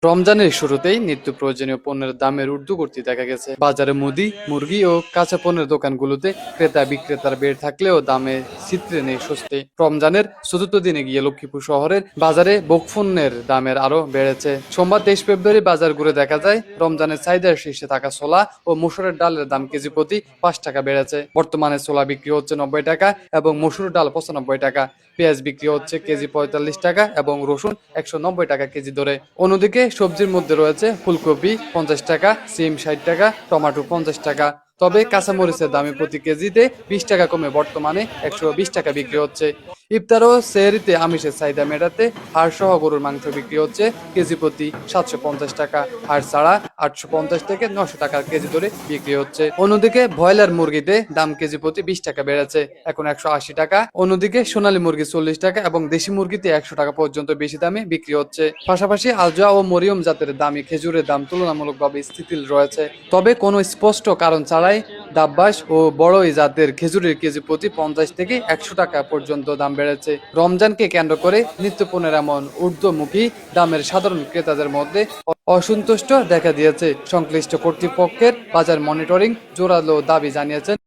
রমজানের শুরুতেই নিত্য প্রয়োজনীয় পণ্যের দামের ঊর্ধ্বগতি দেখা গেছে। বাজারে মুদি, মুরগি ও কাঁচা পণ্যের দোকানগুলোতে ক্রেতা বিক্রেতার ভিড় থাকলেও দামে ছিদ্রে নেই স্বস্তি। রমজানের চতুর্থ দিনে গিয়ে লক্ষ্মীপুর শহরের বাজারে ভোগপণ্যের দামের আরো বেড়েছে। সোমবার 23 ফেব্রুয়ারি বাজার ঘুরে দেখা যায় রমজানের চাহিদার শীর্ষে থাকা ছোলা ও মসুরের ডালের দাম কেজি প্রতি 5 টাকা বেড়েছে। বর্তমানে ছোলা বিক্রি হচ্ছে 90 টাকা এবং মসুর ডাল 95 টাকা। পেঁয়াজ বিক্রি হচ্ছে কেজি 45 টাকা এবং রসুন 190 টাকা কেজি দরে। অন্যদিকে সবজির মধ্যে রয়েছে ফুলকপি 50 টাকা, সিম 60 টাকা, টমেটো 50 টাকা। তবে কাঁচামরিচের দামে প্রতি কেজিতে 20 টাকা কমে বর্তমানে 120 টাকা বিক্রি হচ্ছে। ইফতার ও সেহরিতে আমিষের চাহিদা মেটাতে হাড় সহ গরুর মাংস বিক্রি হচ্ছে কেজি প্রতি 750 টাকা। হাড় ছাড়া 850 থেকে 900 টাকা কেজি দরে বিক্রি হচ্ছে। অন্যদিকে ব্রয়লার মুরগিতে দাম কেজি প্রতি 20 টাকা বেড়েছে, এখন 180 টাকা। অন্যদিকে সোনালী মুরগি 40 টাকা এবং দেশি মুরগিতে 100 টাকা পর্যন্ত বেশি দামে বিক্রি হচ্ছে। পাশাপাশি আলজোয়া ও মরিয়ম জাতের দামি খেজুরের দাম তুলনামূলকভাবে স্থিতিল রয়েছে। তবে কোনো স্পষ্ট কারণ ছাড়াই ডাব্বাস ও বড়ই জাতের খেজুরের কেজি প্রতি 50 থেকে 100 টাকা পর্যন্ত দাম বেড়েছে। রমজানকে কেন্দ্র করে নিত্যপণ্যের এমন ঊর্ধ্বমুখী দামের সাধারণ ক্রেতাদের মধ্যে অসন্তুষ্ট দেখা দিয়েছে। সংশ্লিষ্ট কর্তৃপক্ষের বাজার মনিটরিং জোরালো দাবি জানিয়েছেন